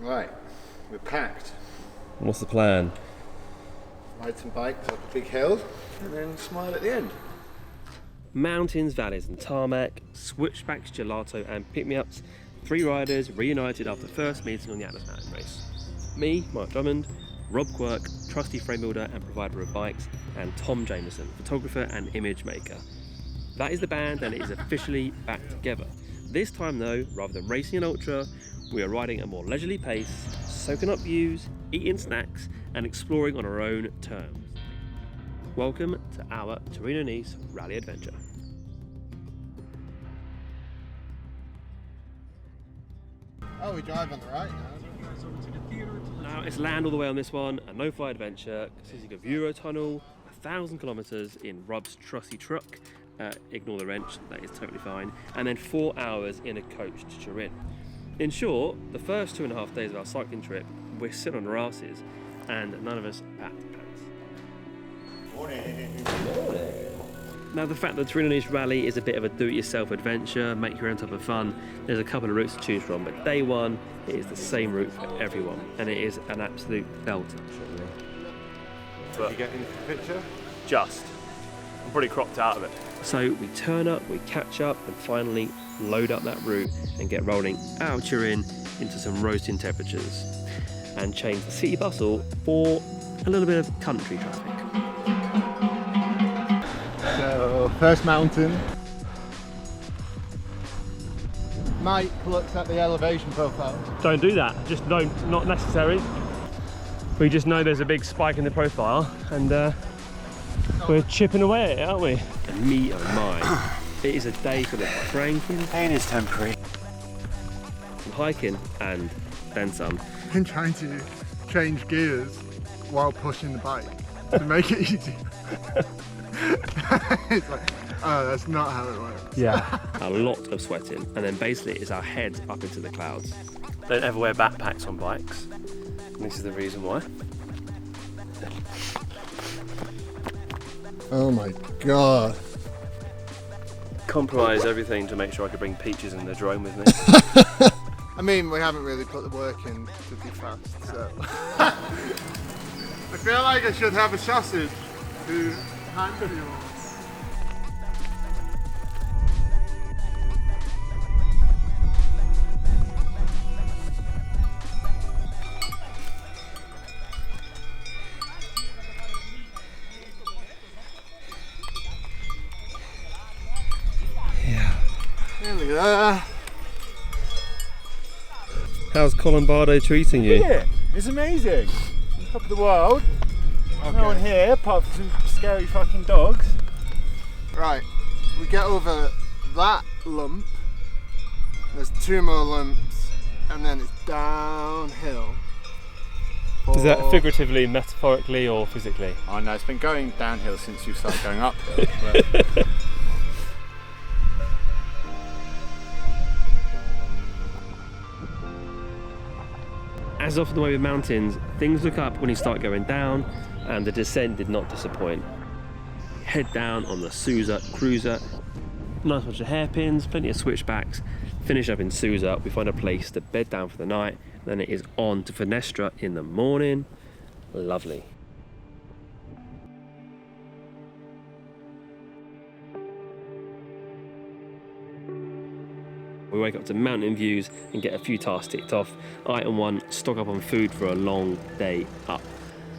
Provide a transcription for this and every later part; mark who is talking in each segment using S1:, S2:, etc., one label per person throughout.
S1: Right, we're packed.
S2: What's the plan?
S1: Ride some bikes up a big hill and then smile at the end.
S2: Mountains, valleys and tarmac, switchbacks, gelato and pick-me-ups. 3 riders reunited after the first meeting on the Atlas Mountain Race. Me, Mark Drummond, Rob Quirk, trusty frame builder and provider of bikes, and Tom Jamieson, photographer and image maker. That is the band and it is officially back together. This time though, rather than racing an ultra, we are riding at a more leisurely pace, soaking up views, eating snacks and exploring on our own terms. Welcome to our Torino Nice Rally adventure.
S1: Oh, we drive on the right now.
S2: Now it's land all the way on this one, a no-fly adventure consisting of Eurotunnel, 1,000 kilometres in Rob's trusty truck, ignore the wrench, that is totally fine, and then 4 hours in a coach to Turin. In short, the first 2.5 days of our cycling trip, we're sitting on our asses and none of us packed pants.
S1: Morning.
S2: Now the fact that the Torino Nice Rally is a bit of a do-it-yourself adventure, make your own type of fun, there's a couple of routes to choose from, but day one, it is the same route for everyone, and it is an absolute belter.
S1: Did you get into the picture?
S2: Just. I'm pretty cropped out of it. So we turn up, we catch up, and finally load up that route and get rolling out of Turin into some roasting temperatures, and change the city bustle for a little bit of country traffic.
S1: So, first mountain. Mike looks at the elevation profile.
S2: Don't do that, just not necessary. We just know there's a big spike in the profile and we're chipping away at it, aren't we? And me oh my, it is a day full of cranking.
S1: Pain is temporary.
S2: Some hiking and then some.
S3: Been trying to change gears while pushing the bike to make it easier. It's like, oh, that's not how it works.
S2: Yeah. A lot of sweating, and then basically it's our heads up into the clouds. Don't ever wear backpacks on bikes. And this is the reason why.
S1: Oh my god.
S2: Compromise everything to make sure I could bring Peaches in the drone with me.
S3: I mean, we haven't really put the work in to be fast, so. I feel like I should have a sausage to handle you.
S1: There we go.
S2: How's Colombardo treating you?
S1: Yeah, it's amazing. On top of the world. Okay. No one here apart from some scary fucking dogs.
S3: Right, we get over that lump, there's 2 more lumps, and then it's downhill.
S2: Is that figuratively, metaphorically or physically?
S1: Oh no, it's been going downhill since you started going uphill. But...
S2: As often the way with mountains, things look up when you start going down, and the descent did not disappoint. Head down on the Susa Cruiser, nice bunch of hairpins, plenty of switchbacks. Finish up in Susa, we find a place to bed down for the night, then it is on to Finestra in the morning. Lovely. We wake up to mountain views and get a few tasks ticked off. Item 1, stock up on food for a long day up.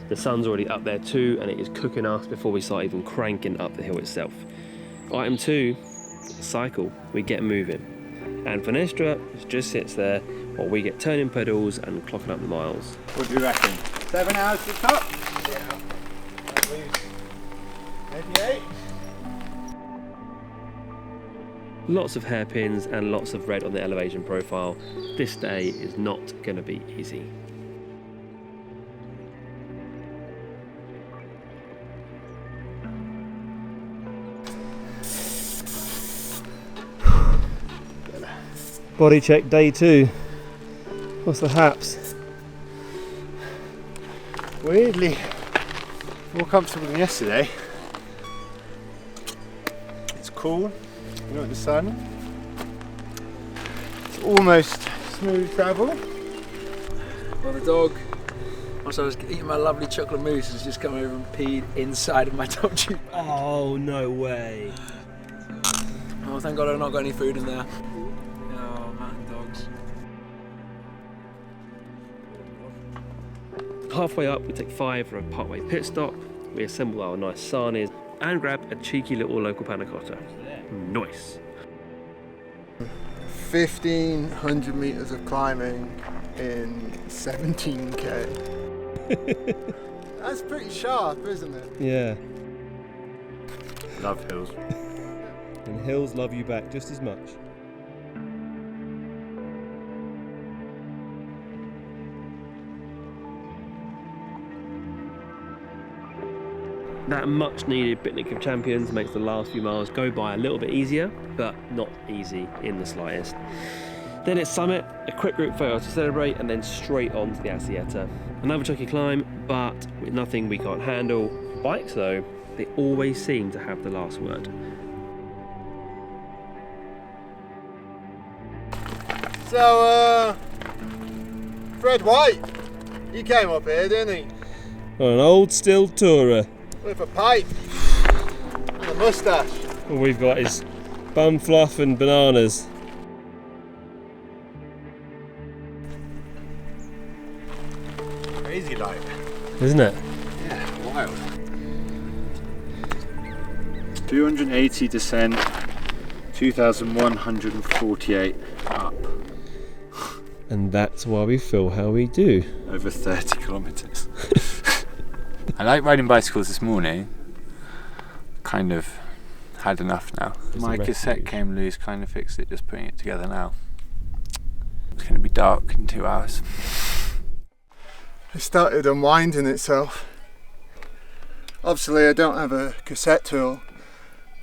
S2: The sun's already up there too, and it is cooking us before we start even cranking up the hill itself. Item 2, cycle, we get moving. And Finestra just sits there while we get turning pedals and clocking up the miles.
S1: What do you reckon? 7 hours to the top?
S3: Yeah.
S1: At least. Maybe 8?
S2: Lots of hairpins and lots of red on the elevation profile. This day is not going to be easy. Body check day 2. What's the haps?
S1: Weirdly more comfortable than yesterday. It's cool. You know, the sun. It's almost smooth travel.
S4: Well, the dog, once I was eating my lovely chocolate mousse, has just come over and peed inside of my top tube.
S2: Oh, no way.
S4: Oh, thank God I've not got any food in there. Oh, mountain dogs.
S2: Halfway up, we take 5 for a partway pit stop. We assemble our nice sarnies and grab a cheeky little local panna cotta. Nice.
S3: 1,500 meters of climbing in 17k. That's pretty sharp, isn't it?
S2: Yeah.
S1: Love hills.
S2: And hills love you back just as much. That much needed picnic of champions makes the last few miles go by a little bit easier, but not easy in the slightest. Then it's summit, a quick group photo to celebrate, and then straight on to the Asietta. Another tricky climb, but with nothing we can't handle. Bikes though, they always seem to have the last word.
S3: So, Fred White, he came up here, didn't he?
S2: On an old still tourer.
S3: With a pipe and a moustache.
S2: All we've got is bum fluff and bananas.
S1: Crazy like.
S2: Isn't it?
S1: Yeah, wild. 280 descent, 2,148 up.
S2: And that's why we feel how we do.
S1: Over 30 kilometres. I like riding bicycles this morning. Kind of had enough now. My cassette came loose, kind of fixed it, just putting it together now. It's going to be dark in 2 hours.
S3: It started unwinding itself. Obviously I don't have a cassette tool,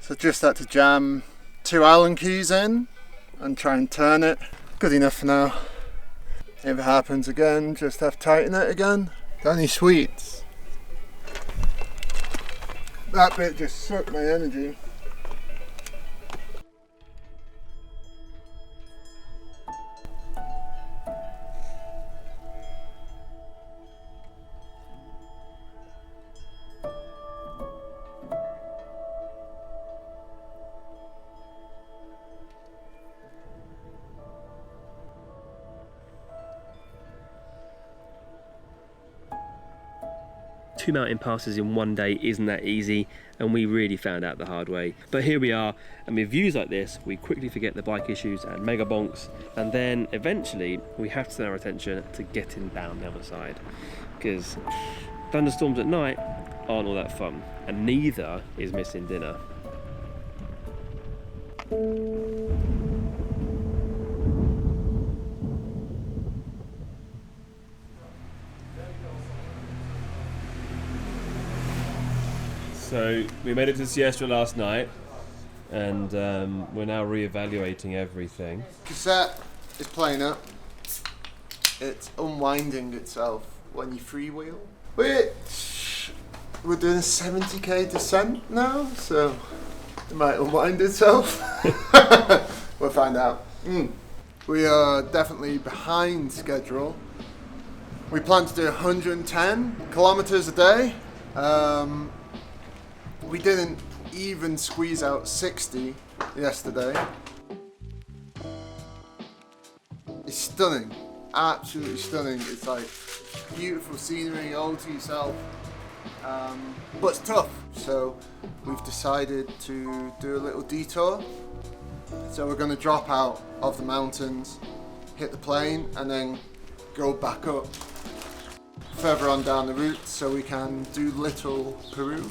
S3: so just had to jam 2 Allen keys in and try and turn it. Good enough for now. If it happens again, just have to tighten it again. Got any sweets? That bit just sucked my energy.
S2: Two mountain passes in one day isn't that easy, and we really found out the hard way. But here we are, and with views like this, we quickly forget the bike issues and mega bonks, and then eventually we have to turn our attention to getting down the other side. Because thunderstorms at night aren't all that fun, and neither is missing dinner. So we made it to Siesta last night, and we're now re-evaluating everything.
S3: Cassette is playing up. It's unwinding itself when you freewheel. Which we're doing a 70k descent now, so it might unwind itself. We'll find out. We are definitely behind schedule. We plan to do 110 kilometers a day. We didn't even squeeze out 60 yesterday. It's stunning, absolutely stunning. It's like beautiful scenery all to yourself, but it's tough. So we've decided to do a little detour. So we're going to drop out of the mountains, hit the plain, and then go back up further on down the route so we can do Little Peru,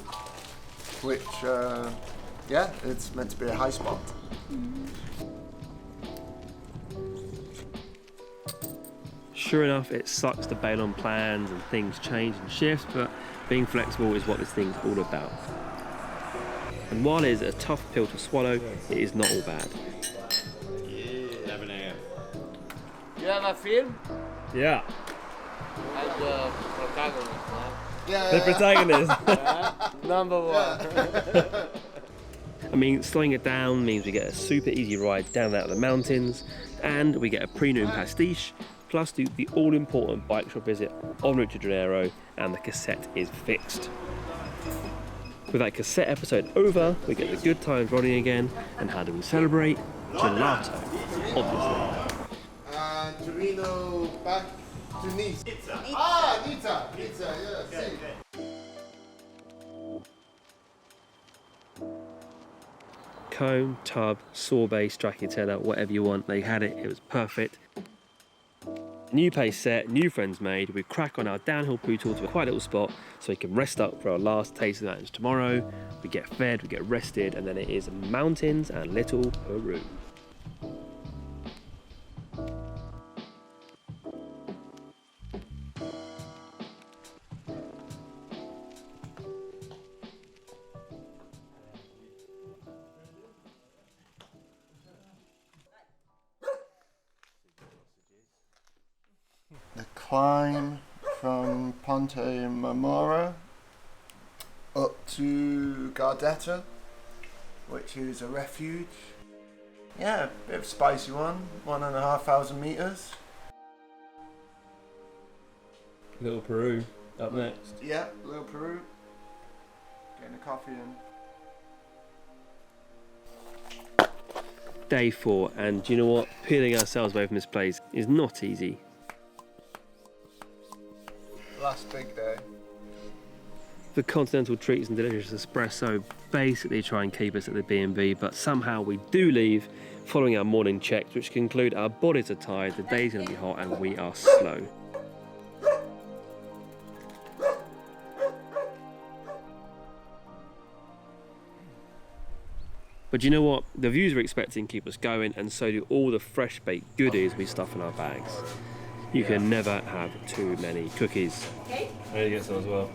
S3: which, yeah, it's meant to be a high spot.
S2: Sure enough, it sucks to bail on plans and things change and shift, but being flexible is what this thing's all about. And while it is a tough pill to swallow, it is not all bad.
S1: 11 a.m.
S5: You have a film?
S2: Yeah.
S5: And the protagonist, huh?
S3: Yeah,
S2: The protagonist.
S5: Number one.
S2: I mean, slowing it down means we get a super easy ride down out of the mountains, and we get a pre-noon pastiche, plus do the all-important bike shop visit en route to Janeiro, and the cassette is fixed. With that cassette episode over, we get the good times running again, and how do we celebrate? Gelato, obviously.
S3: Torino back to Nice. Ah, Nizza, yeah, see.
S2: Comb, tub, sorbet, stracciatella, whatever you want, they had it, it was perfect. New pace set, new friends made, we crack on our downhill poo tour to a quiet little spot so we can rest up for our last taste of the mountains tomorrow. We get fed, we get rested, and then it is mountains and little Peru.
S3: The climb from Ponte Marmora up to Gardetta, which is a refuge. Yeah, a bit of a spicy one, 1,500 meters.
S2: Little Peru up next.
S3: Yeah, Little Peru. Getting a coffee in.
S2: Day 4, and do you know what? Peeling ourselves away from this place is not easy.
S3: Last big day.
S2: The continental treats and delicious espresso basically try and keep us at the B&B, but somehow we do leave following our morning checks, which conclude our bodies are tired, the day's going to be hot, and we are slow. But you know what? The views we're expecting keep us going, and so do all the fresh baked goodies we stuff in our bags. You can never have too many cookies.
S6: Okay.
S2: I need to get some as well.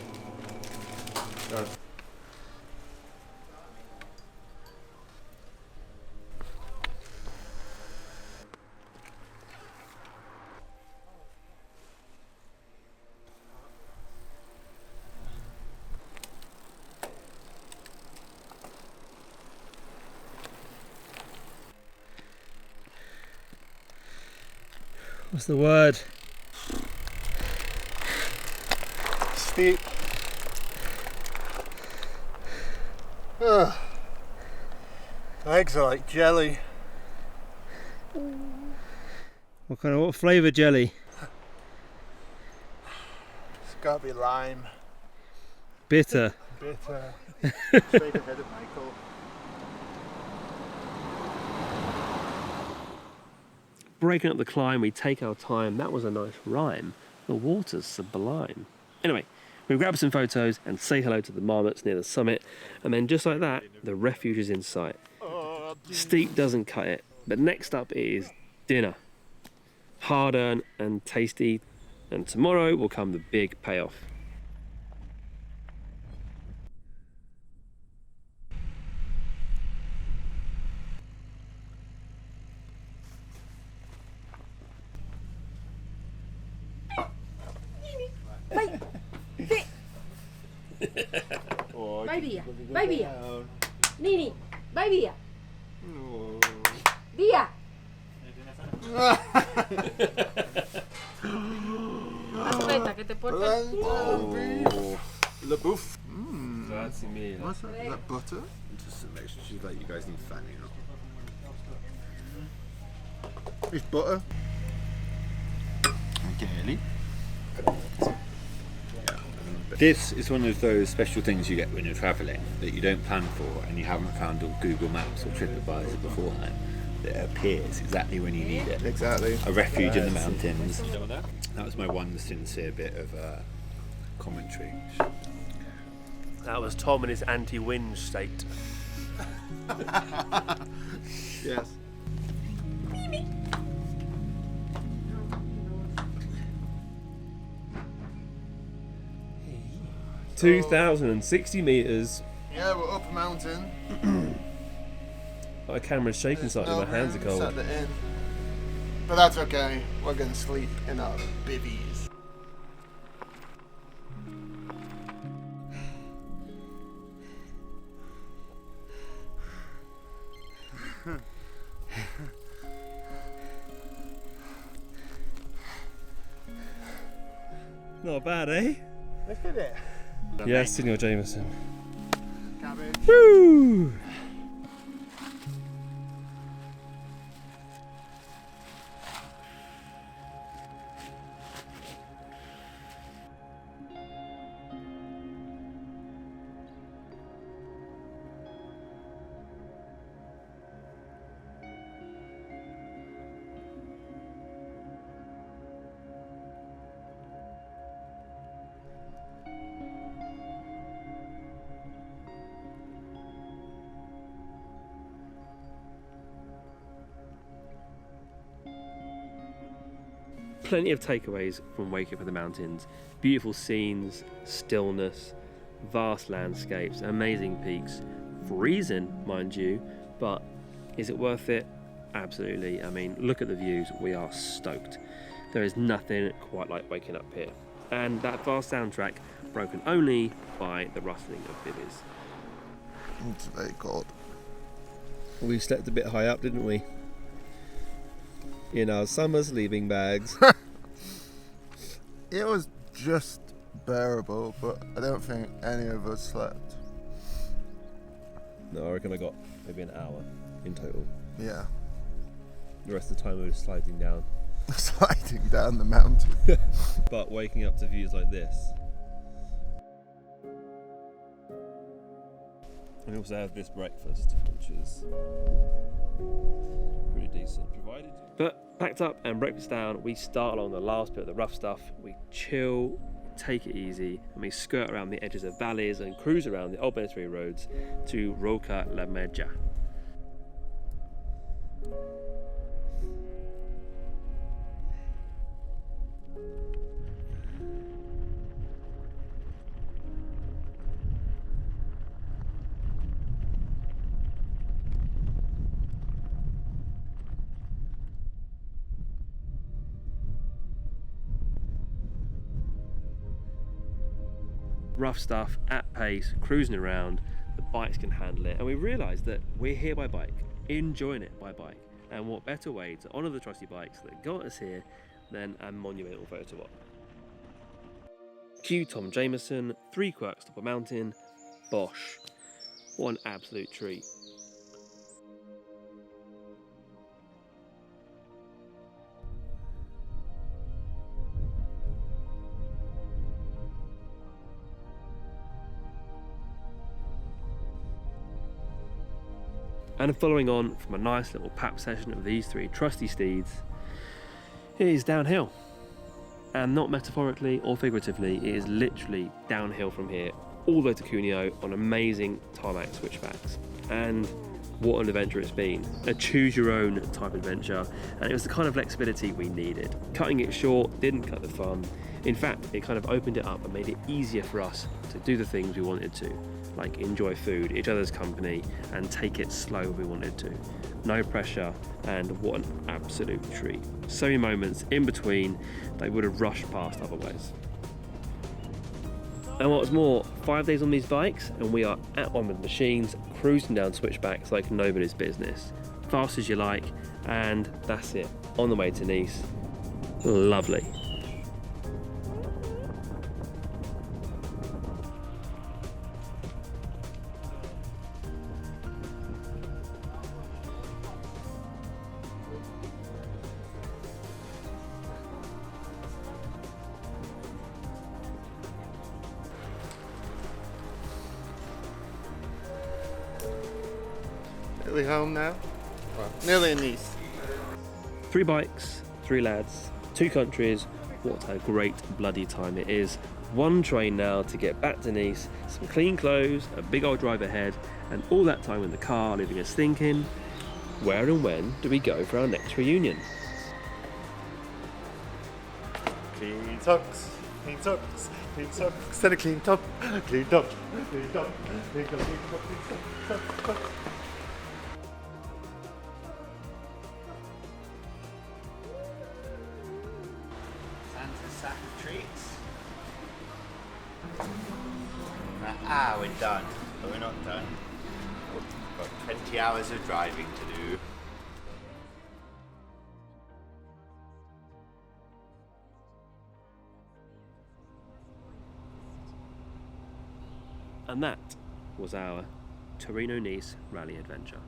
S2: What's the word?
S3: Steep. Ugh. Legs are like jelly.
S2: What flavour jelly?
S3: It's gotta be lime.
S2: Bitter.
S3: Bitter. Straight ahead of Michael.
S2: Breaking up the climb, we take our time. That was a nice rhyme. The water's sublime. Anyway, we grab some photos and say hello to the marmots near the summit, and then just like that, the refuge is in sight. Steep doesn't cut it, but next up is dinner. Hard-earned and tasty, and tomorrow will come the big payoff.
S6: Vai via, vai via. Nini, vai via. Via. Aspetta che te porto il
S3: Oh, le bouffe.
S2: Grazie mille.
S3: What's that? Is that butter?
S1: Just to make sure that you guys need fanning up.
S3: It's butter.
S1: Okay. This is one of those special things you get when you're travelling that you don't plan for and you haven't found on Google Maps or TripAdvisor beforehand. It appears exactly when you need it.
S3: Exactly.
S1: A refuge in the mountains. That was my one sincere bit of commentary.
S2: That was Tom in his anti-whinge state.
S3: Yes.
S2: 2,060 metres.
S3: Yeah, we're up a mountain.
S2: My camera's shaking slightly, my hands are cold.
S3: Set it in. But that's okay. We're gonna sleep in our bivvies.
S2: Not bad, eh?
S3: Let's get it.
S2: Yes, Senor Jamieson.
S3: Cabbage.
S2: Woo! Plenty of takeaways from waking up in the mountains. Beautiful scenes, stillness, vast landscapes, amazing peaks. Freezing, mind you, but is it worth it? Absolutely. I mean, look at the views. We are stoked. There is nothing quite like waking up here. And that vast soundtrack broken only by the rustling of bivvies.
S3: It's very cold.
S2: We slept a bit high up, didn't we? In our summer sleeping bags.
S3: It was just bearable, but I don't think any of us slept.
S2: No, I reckon I got maybe an hour in total.
S3: Yeah.
S2: The rest of the time we were sliding down.
S3: Sliding down the mountain.
S2: But waking up to views like this. And we also have this breakfast, which is pretty decent. Provided. But packed up and breakfast down, we start along the last bit of the rough stuff. We chill, take it easy, and we skirt around the edges of valleys and cruise around the old military roads to Roca La Meja. Rough stuff, at pace, cruising around, the bikes can handle it, and we realised that we're here by bike, enjoying it by bike, and what better way to honour the trusty bikes that got us here than a monumental photo op. Cue Tom Jamieson, 3 quirks up a mountain, bosh. What an absolute treat. And following on from a nice little pap session of these 3 trusty steeds, it is downhill. And not metaphorically or figuratively, it is literally downhill from here, all the way to Cuneo on amazing tarmac switchbacks. And what an adventure it's been. A choose your own type adventure, and it was the kind of flexibility we needed. Cutting it short didn't cut the fun. In fact, it kind of opened it up and made it easier for us to do the things we wanted to, like enjoy food, each other's company, and take it slow when we wanted to. No pressure, and what an absolute treat. So many moments in between they would have rushed past otherwise. And what was more, 5 days on these bikes, and we are at one with machines, cruising down switchbacks like nobody's business. Fast as you like, and that's it. On the way to Nice. Lovely.
S3: Are we home now? Well, nearly in Nice.
S2: 3 bikes, 3 lads, 2 countries. What a great bloody time it is. 1 train now to get back to Nice, some clean clothes, a big old drive ahead, and all that time in the car leaving us thinking, where and when do we go for our next reunion?
S7: Clean socks, clean socks, clean socks, and a clean top, clean top, clean top, clean top, clean top, clean top.
S1: Santa's sack of treats. We're done, but we're not done. We've got 20 hours of driving to do.
S2: And that was our Torino Nice Rally adventure.